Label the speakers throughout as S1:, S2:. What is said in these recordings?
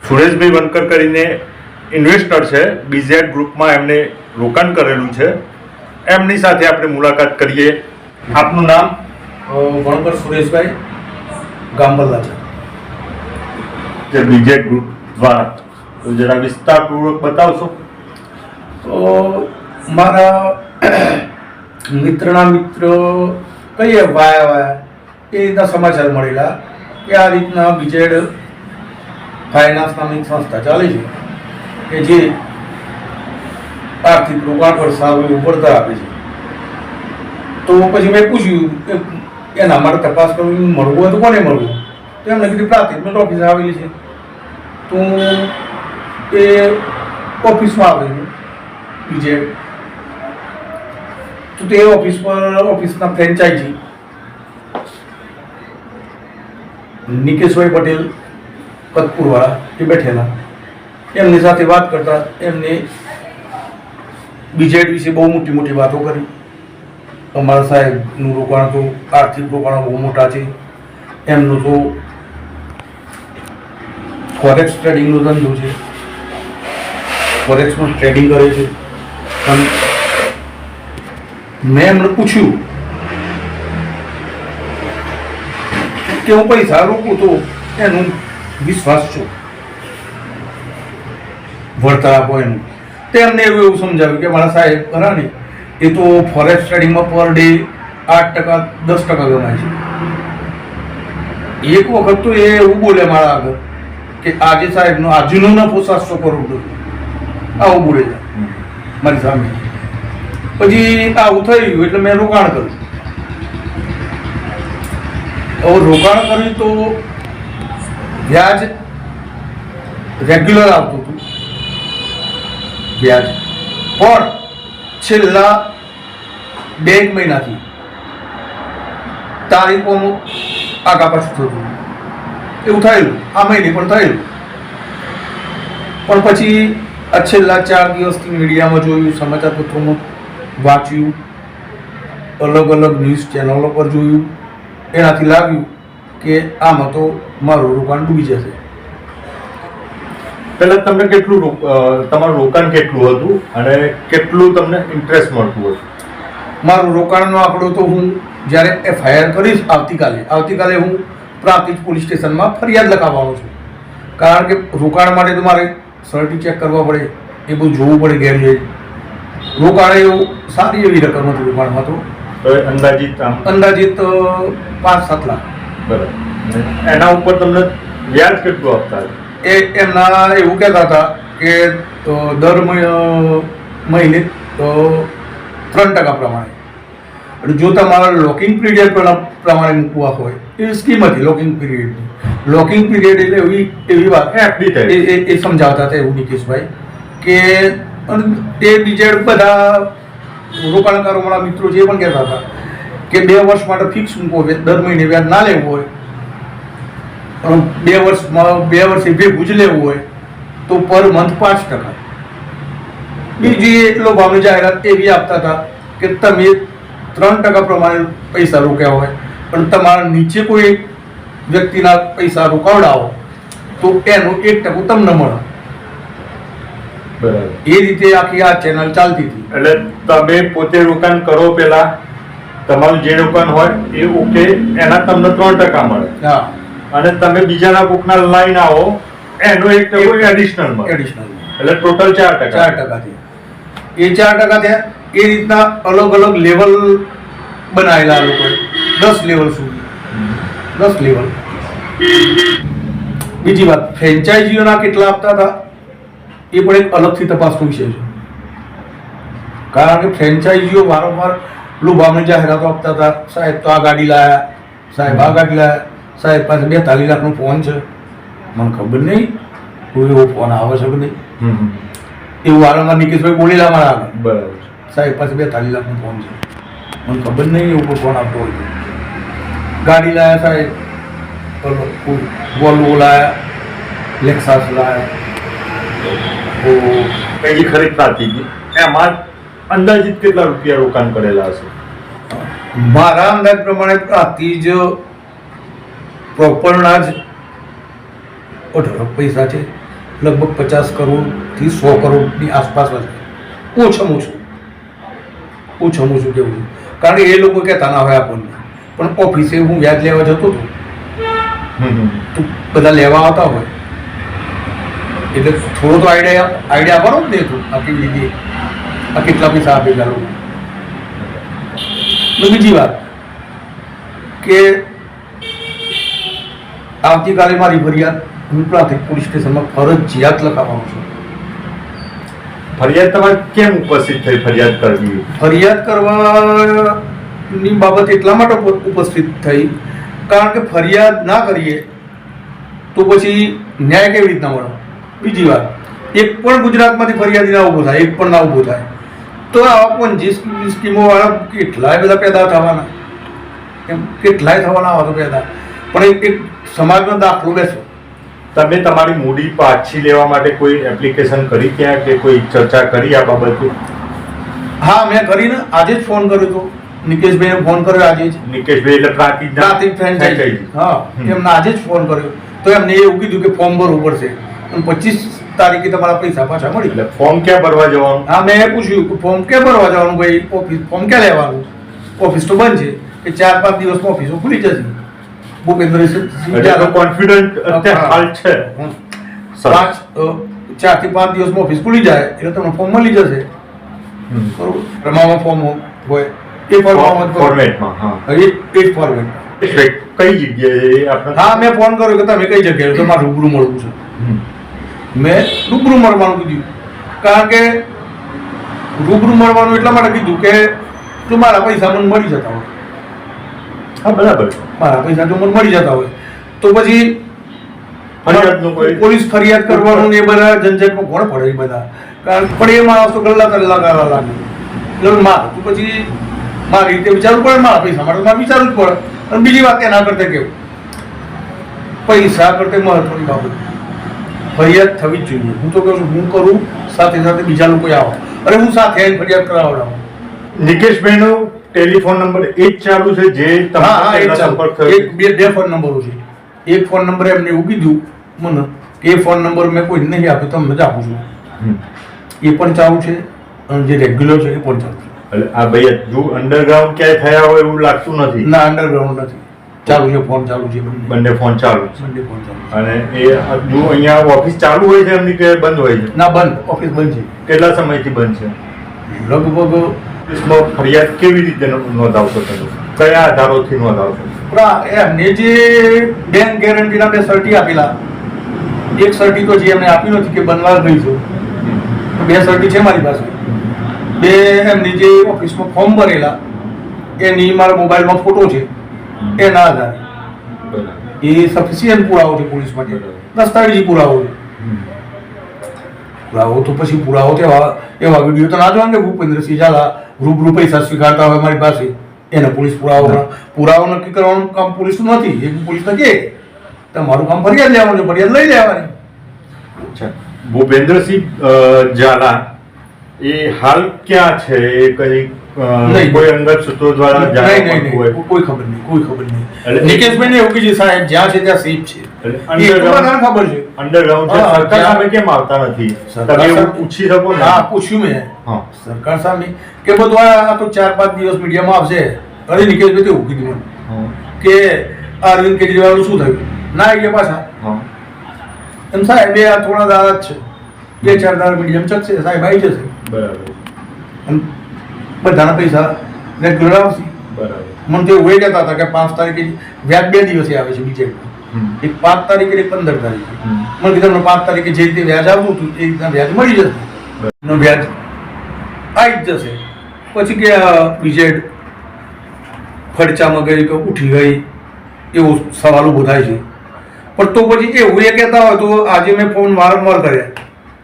S1: સુરેશભાઈ વનકર કરીને ઇન્વેસ્ટર છે, બીઝેડ ગ્રુપમાં એમને રોકાણ કરેલું છે. એમની સાથે આપણે મુલાકાત કરીએ. આપનું નામ?
S2: વણકર સુરેશભાઈ, ગામ બલ્લાચા.
S1: જે બીઝેડ ગ્રુપ દ્વારા તો જરા વિસ્તારપૂર્વક બતાવશો?
S2: તો મારા મિત્રના મિત્ર કહીએ વાયા એ રીતના સમાચાર મળેલા કે આ રીતના બીજેડ ફાઇનાન્સ નામની સંસ્થા ચાલે છે કે જે આર્થિક રોકાણ પર સારું એવું વળતર આપે છે. તો પછી મેં પૂછ્યું કે એના માટે તપાસ કરવી, મળવું હોય તો કોને મળવું? તો એમને કીધું પ્રાથમિક ઓફિસ આવેલી છે. તો એ ઓફિસમાં આવેલું બીજેડ. તો તે ઓફિસના ફ્રેન્ચાઇઝી નિકેશભાઈ પટેલ કતપુરવાળા એ બેઠેલા. એમની સાથે વાત કરતા એમને બીજેડ વિશે બહુ મોટી મોટી વાતો કરી. અમારા સાહેબનું રોકાણ તો આર્થિક રોકાણો બહુ મોટા છે. એમનું તો ફોરેક્સ ટ્રેડિંગનો ધંધો છે, ફોરેક્સમાં ટ્રેડિંગ કરે છે. પણ મેં એમને પૂછ્યું કે હું પૈસા રોકું તો એનું વિશ્વાસ છું, વળતર આપો એનું. તેમને એવું સમજાવ્યું કે મારા સાહેબ ખરા ને એ તો ફોરેક્સ ટ્રેડિંગમાં પર ડે 8% 10% કમાય છે. એક વખત તો એ એવું બોલે મારા આગળ કે આજે સાહેબનો આજનો નફો 700 કરોડ આવું બોલે છે મારી સામે. પછી આવું થયું એટલે મેં રોકાણ કર્યું. હવે રોકાણ કર્યું તો વ્યાજ રેગ્યુલર આવતું હતું વ્યાજ, પણ છેલ્લા 2 મહિનાથી તારીખોનું આગા પાછું થતું એવું થયેલું. આ મહિને પણ થયેલું. પણ પછી આ છેલ્લા 4 દિવસથી મીડિયામાં જોયું, સમાચાર પત્રોમાં વાંચ્યું, અલગ અલગ ન્યૂઝ ચેનલો પર જોયું, એનાથી લાગ્યું કે આમાં તો મારું રોકાણ ડૂબી જશે.
S1: પહેલા તમને કેટલું તમારું રોકાણ કેટલું હતું અને કેટલું તમને ઇન્ટરેસ્ટ મળતું હતું?
S2: મારું રોકાણનો આંકડો તો હું જ્યારે FIR કરીશ આવતીકાલે હું પ્રાંતિજ પોલીસ સ્ટેશનમાં ફરિયાદ લખાવવાનો છું. કારણ કે રોકાણ માટે તો મારે સર્ટી ચેક કરવા પડે, એ બધું જોવું પડે. ગેરવેજ રોકાણ એવું સારી એવી રકમ હતી રોકાણમાં. તો અંદાજિત 5-7 લાખ.
S1: બરાબર. એના ઉપર તમને વ્યાજ કેટલું આપતા?
S2: એમના એવું કહેતા હતા કે દર મહિને 3% પ્રમાણે. જો તમારા લોકિંગ પીરિયડ પ્રમાણે મૂકવા હોય એવી સ્કીમ હતી. લોકિંગ પીરિયડ એટલે એવી વાત એ સમજાવતા હતા એવું નિકેશભાઈ કે તે બીજા બધા રોકાણકારો મારા મિત્રો જે પણ કહેતા હતા કે 2 વર્ષ માટે ફિક્સ મૂકવો, દર મહિને વ્યાજ ના લેવું હોય, 2 વર્ષે ભેગું જ લેવું હોય તો પર મંથ 5%. બીજી એટલો ભાવની જાહેરાત એવી આપતા હતા કે તમે 3% પ્રમાણે પૈસા રોક્યા હોય પણ તમારા નીચે કોઈ વ્યક્તિના પૈસા રોકાવડાવો તો એનું 1% તમને મળે.
S1: બરાબર.
S2: એ રીતે આખી આ ચેનલ ચાલતી હતી.
S1: એટલે તમે પોતે રોકાણ કરો પહેલા તમારું જે રોકાણ હોય એ ઓકે, એના તમને 3% મળે.
S2: હા.
S1: અને તમે બીજાના કોકના લાઈન આવો એનો 1% એડિશનલ મળે. એટલે ટોટલ 4%.
S2: 4% થયા. એ 4% થયા. એ રીતના અલગ અલગ લેવલ બનાવેલા લોકોએ, 10 લેવલ સુધી. 10 લેવલ. બીજી વાત, ફ્રેન્ચાઇઝીઓના કેટલા આપતા હતા એ પણ એક અલગથી તપાસનો વિષય છે. કારણ કે ફ્રેન્ચાઇઝીઓ વારંવાર લોભામણી જાહેરાતો આપતા હતા. સાહેબ તો આ ગાડી લાયા, સાહેબ આ ગાડી લાયા, સાહેબ પાસે 42 લાખનો ફોન છે. મને ખબર નહીં કોઈ એવો ફોન આવે છે કે નહીં. એવું વારંવાર નિકેશભાઈ બોલેલા મારા આગળ.
S1: બરાબર.
S2: સાહેબ પાસે 42 લાખનો ફોન છે, મને ખબર નહીં એવું કોઈ ફોન આપતો હોય. ગાડી લાયા સાહેબ, વોલ્વો લાયા, લેક્સાસ લાયા.
S1: પેલી ખરીદ થતી હતી એમાં અંદાજિત કેટલા રૂપિયા રોકાણ કરેલા હશે?
S2: મારા અંદાજ પ્રમાણે પ્રાંતિજ પ્રોપરના જ 18 પૈસા છે. લગભગ 50 કરોડથી 100 કરોડની આસપાસ હશે, ઓછામાં ઓછું કેવું, કારણ કે એ લોકો કહેતા ના હોય આપણને, પણ ઓફિસે હું વ્યાજ લેવા જતો હતો તો બધા લેવા આવતા હોય એટલે થોડો તો આઈડિયા આપવાનો જ નહીં, આ કેવી રીતે આ કેટલા પૈસા આપેલા લોકો. બીજી વાત કે આવતીકાલે મારી ફરિયાદ હું પ્રાથમિક પોલીસ સ્ટેશનમાં ફરજિયાત લખાવવાનો છું.
S1: ફરિયાદ તમારે કેમ ઉપસ્થિત થઈ ફરિયાદ કરવી?
S2: ફરિયાદ કરવાની બાબત એટલા માટે ઉપસ્થિત થઈ કારણ કે ફરિયાદ ના કરીએ તો પછી ન્યાય કેવી રીતના મળે. બીજી વાત, એક પણ ગુજરાતમાંથી ફરિયાદી ના ઊભો થાય, એક પણ ના ઊભો થાય તો આવા પંજી સ્કીમો વાળા કેટલાય બધા પેદા થવાના, એમ કેટલાય થવાના આવા તો પેદા, પણ એક સમાજનો દાખલો બેસો.
S1: તમે તમારી મૂડી પાછી લેવા માટે કોઈ એપ્લિકેશન કરી ત્યાં કે કોઈ ચર્ચા કરી આ બાબતે?
S2: હા, મેં કરીને આજે જ ફોન કર્યો હતો, નિકેશભાઈને ફોન કર્યો આજે જ.
S1: નિકેશભાઈ એટલે પ્રાંતિક
S2: ફ્રેન્ચાઇઝી, હા, એમને આજે જ ફોન કર્યો તો એમને એવું કીધું કે ફોર્મ ભરવું પડશે અને 25 તારીખે તમારા પૈસા પાછા મળી.
S1: એટલે ફોર્મ ક્યાં ભરવા જવાનું?
S2: હા, મેં પૂછ્યું કે ફોર્મ ક્યાં ભરવા જવાનું ભાઈ, ઓફિસ ફોર્મ ક્યાં લેવાનું? ઓફિસ તો બંધ છે કે 4-5 દિવસમાં ઓફિસો ખુલી જશે. ભૂપેન્દ્રસિંહ
S1: કોન્ફિડન્ટ હાલ છે
S2: 4 થી 5 દિવસમાં ઓફિસ ખુલી જાય એટલે તમને ફોર્મ મળી જશે. બરોબર, પ્રમાણમાં ફોર્મ હોય એ ફોર્મેટમાં, એ ફોર્મેટ
S1: કઈ જગ્યાએ આપણે?
S2: હા, મેં ફોન કર્યો કે તમે કઈ જગ્યાએ તો મારે રૂબરૂ મળવું છે. મેં રૂબરૂ મળવાનું કીધું કારણ કે રૂબરૂ મળવાનું એટલા માટે કીધું કે જો મારા પૈસા મને મળી જતા હોય.
S1: હા, બરાબર,
S2: મારા પૈસા જો મને મળી જતા હોય તો પછી પોલીસ ફરિયાદ કરવાનું એ બધા ઝંઝટમાં કોણ પડે એ બધા, કારણ પણ એ માણસ તો ગલ્લા કરવા લાગે એટલે મારે તો પછી મારી રીતે વિચારવું પડે, મારા પૈસા માટે મારે વિચારવું જ પડે. અને બીજી વાત એના કરતા કેવું, પૈસા કરતા મહત્વની બાબત ફરિયાદ થવી જ જોઈએ. હું તો કહું છું, હું કરું સાથે સાથે બીજા લોકો આવે, અરે હું સાથે આવીને ફરિયાદ કરાવડાવું.
S1: નિકેશભાઈનો ટેલિફોન નંબર એ જ ચાલુ છે જે
S2: બે ફોન નંબરો છે. એક ફોન નંબર એમને એવું કીધું મને કે એ ફોન નંબર મેં કોઈ નહીં આપ્યો, તમને જ આપું છું, એ પણ ચાલુ છે અને જે રેગ્યુલર છે એ પણ ચાલુ છે.
S1: એટલે આ ભાઈ હજુ અંડરગ્રાઉન્ડ ક્યાંય થયા હોય એવું લાગતું નથી?
S2: ના, અંડરગ્રાઉન્ડ નથી, ચાલુ છે, ફોન ચાલુ છે,
S1: બંને ફોન ચાલુ છે.
S2: બંને ફોન ચાલુ છે.
S1: અને એ હજુ અહીંયા ઓફિસ ચાલુ હોય છે એમની કે બંધ હોય છે?
S2: ના, બંધ, ઓફિસ બંધ છે.
S1: કેટલા સમયથી બંધ છે?
S2: લગભગ
S1: ફરિયાદ કેવી રીતે નોંધાવશો તમે? કયા આધારોથી નોંધાવશો?
S2: એમને જે બેંક ગેરંટીના 2 સર્ટી આપેલા, એક સર્ટી તો જે એમને આપી નથી કે બનવા ગઈ છે, 2 સર્ટી છે મારી પાસે. 2 એમની જે ઓફિસમાં ફોર્મ ભરેલા એની મારા મોબાઈલમાં ફોટો છે, એના આધારે એ સફિશિયન્ટ પુરાવો છે પોલીસ માટે, દસ્તાવેજી પુરાવો છે. પુરાવો તો પછી પુરાવો એવા વિડીયો તો ના જોવા કે ભૂપેન્દ્રસિંહ ઝાલા રૂબરૂ પૈસા સ્વીકારતા હોય મારી પાસે, એને પોલીસ પુરાવો નક્કી કરવાનું કામ પોલીસનું નથી. એ પોલીસને કહે તમારું કામ ફરિયાદ લેવાનું છે, ફરિયાદ લઈ લેવાની.
S1: ભૂપેન્દ્રસિંહ ઝાલા એ હાલ ક્યાં છે? એ કઈ કોઈ અંગત સૂત્રો દ્વારા
S2: કોઈ ખબર નહીં. નિકેશભાઈ ને એવું કીધું સાહેબ જ્યાં છે ત્યાં સેફ છે, ખબર છે.
S1: અંડરગ્રાઉન્ડ છે, સરકાર સામે કેમ આવતા નથી? તમે એવું પૂછી શકો ને?
S2: હા, પૂછ્યું મેં સરકાર સામે કે બધું આ તો 4-5 દિવસ મીડિયામાં આવશે. અરે નિકેશભાઈ તો એવું કીધું કે અરવિંદ કેજરીવાલ શું થયું ના એટલે પાછા એમ સાહેબ આ થોડા દાડા જ છે, 2-4 દાડા મીડિયમ ચકશે, સાહેબ આવી જશે.
S1: બરાબર,
S2: બધાના પૈસા રેગ્યુલર આવશે.
S1: બરાબર.
S2: મને તો એવું કહેતા હતા કે 5 તારીખે વ્યાજ 2 દિવસે આવે છે બીજેપી, એક 5 તારીખે એક 15 તારીખે. મને કીધું 5 તારીખે જે રીતે વ્યાજ આવતું હતું એ રીતના વ્યાજ મળી જશે, વ્યાજ આવી જ જશે. પછી કે બીજેડ ખર્ચામાં ગઈ કે ઉઠી ગઈ એવો સવાલ ઊભો થાય છે. પણ તો પછી એવું એ કહેતા હોય તો આજે મેં ફોન વારંવાર કર્યા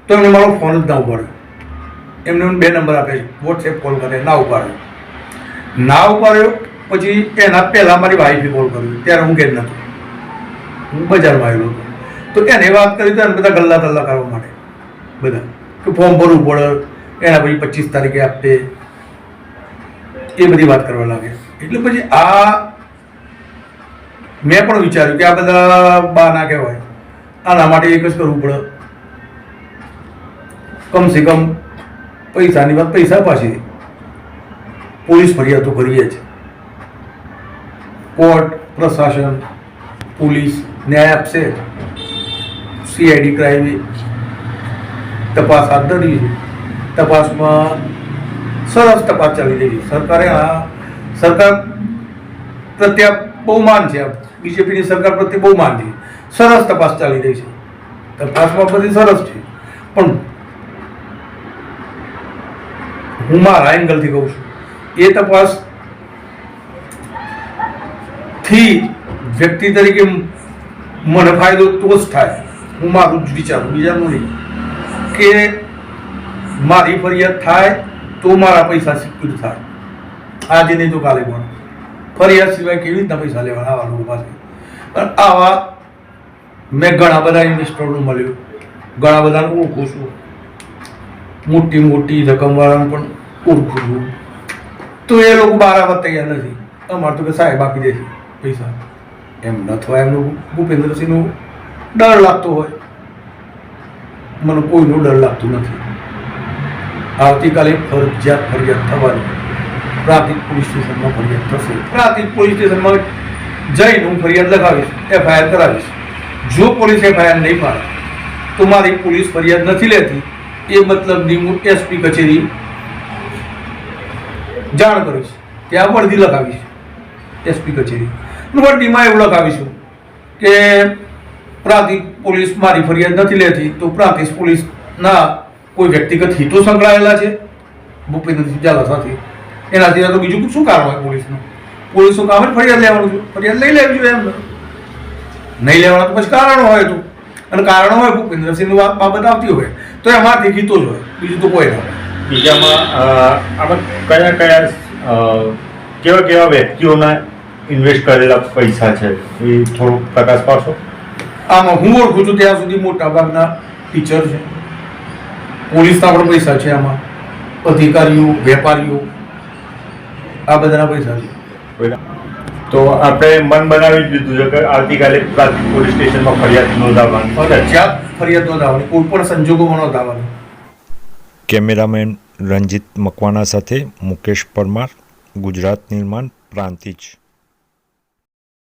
S2: તો એમને મારો ફોન જ ના ઉપાડ્યો. એમને 2 નંબર આપે છે, વોટ્સએપ કોલ કરે, ના ઉપાડ્યો. પછી એના પહેલાં મારી વાઈફે કોલ કર્યો, ત્યારે હું ઘેર નહોતો, હું બજારમાં આવેલો હતો. તો એને વાત કરી તો એને બધા ગલ્લા કરવા માટે બધા કે ફોર્મ ભરવું પડે, એના પછી 25 તારીખે આપે, એ બધી વાત કરવા લાગે. એટલે પછી મેં પણ વિચાર્યું કે આ બધા બા ના કહેવાય, આના માટે એક જ કરવું પડે કમસે કમ પૈસાની વાત પૈસા પાછી પોલીસ ફરિયાદ તો કરીએ જ. કોર્ટ, પ્રશાસન, પોલીસ ન્યાય આપશે. CID ક્રાઇમ તપાસ હાથ ધરી છે. તપાસમાં સરસ તપાસ ચાલી રહી છે. સરકાર પ્રત્યે બહુ માન છે. BJPની સરકાર પ્રત્યે બહુ માન છે. સરસ તપાસ ચાલી રહી છે. તપાસમાં બધી સરસ છે. પણ હું મારા એંગલથી કહું છું, એ તપાસ થી વ્યક્તિ તરીકે મને ફાયદો તો જ થાય. હું મારું જ વિચારું, બીજાનું નહીં. કે મારી ફરિયાદ થાય તો મારા પૈસા સિક્યુર થાય. આજે નહીં તો કાલે પણ ફરિયાદ સિવાય કેવી રીતના પૈસા લેવાના આવા લોકો પાસે? પણ આવા મેં ઘણા બધા ઇન્વેસ્ટરોનું મળ્યું, ઘણા બધાને ઓળખું છું, મોટી મોટી રકમવાળાને પણ ઓળખું છું. તો એ લોકો બહાર આવવા તૈયાર નથી. અમારે તો કે સાહેબ આપી દેશે પૈસા. એમ ન થવાય. એમનું ભૂપેન્દ્રસિંહનો ડર લાગતો હોય, મને કોઈનો ડર લાગતો નથી. આવતીકાલે ફરિયાદ થવાની. પ્રાંતિક પોલીસ સ્ટેશનમાં ફરિયાદ થશે. પ્રાંતિક પોલીસ સ્ટેશનમાં જઈને હું ફરિયાદ લગાવીશ, FIR કરાવીશ. જો પોલીસ FIR નહીં પાડે તો મારી પોલીસ ફરિયાદ નથી લેતી એ મતલબની હું SP કચેરી જાણ કરીશ. ત્યાં વર્દી લગાવીશ SP કચેરી. વર્દીમાં એવું લગાવીશું કે પ્રાંતિક પોલીસ મારી ફરિયાદ નથી લેતી, તો પ્રાંતિક પોલીસના કોઈ વ્યક્તિગત હિતો સંકળાયેલા છે ભૂપેન્દ્રસિંહ ઝાલા સાથે. એનાથી તો બીજું શું કારણ હોય પોલીસનું? પોલીસનું કામ જ ફરિયાદ લેવાનું છે. ફરિયાદ લઈ લેવી જોઈએ. એમને નહીં લેવાના તો પછી કારણો હોય તો, અને કારણો હોય ભૂપેન્દ્રસિંહની બાબત આવતી હોય તો એમાંથી હિતો જ હોય, બીજું તો કોઈ ના હોય.
S1: બીજામાં આમાં કયા કેવા વ્યક્તિઓના ઇન્વેસ્ટ કરેલા પૈસા છે એ થોડુંક પ્રકાશ પાડશો?
S2: આમાં હું ઓળખું છું ત્યાં સુધી મોટાભાગના ટીચર છે, પોલીસના પણ પૈસા છે, આમાં અધિકારીઓ, વેપારીઓ, આ બધાના પૈસા છે.
S1: તો આપણે મન બનાવી જ દીધું છે કે આવતીકાલે પ્રાંતિક પોલીસ સ્ટેશનમાં ફરિયાદ નોંધાવવાની.
S2: જ્યાં ફરિયાદ નોંધાવવાની, કોઈ પણ સંજોગોમાં નોંધાવવાની.
S3: કેમેરામેન રંજીત મકવાણા સાથે મુકેશ પરમાર, ગુજરાત નિર્માણ, પ્રાંતિજ.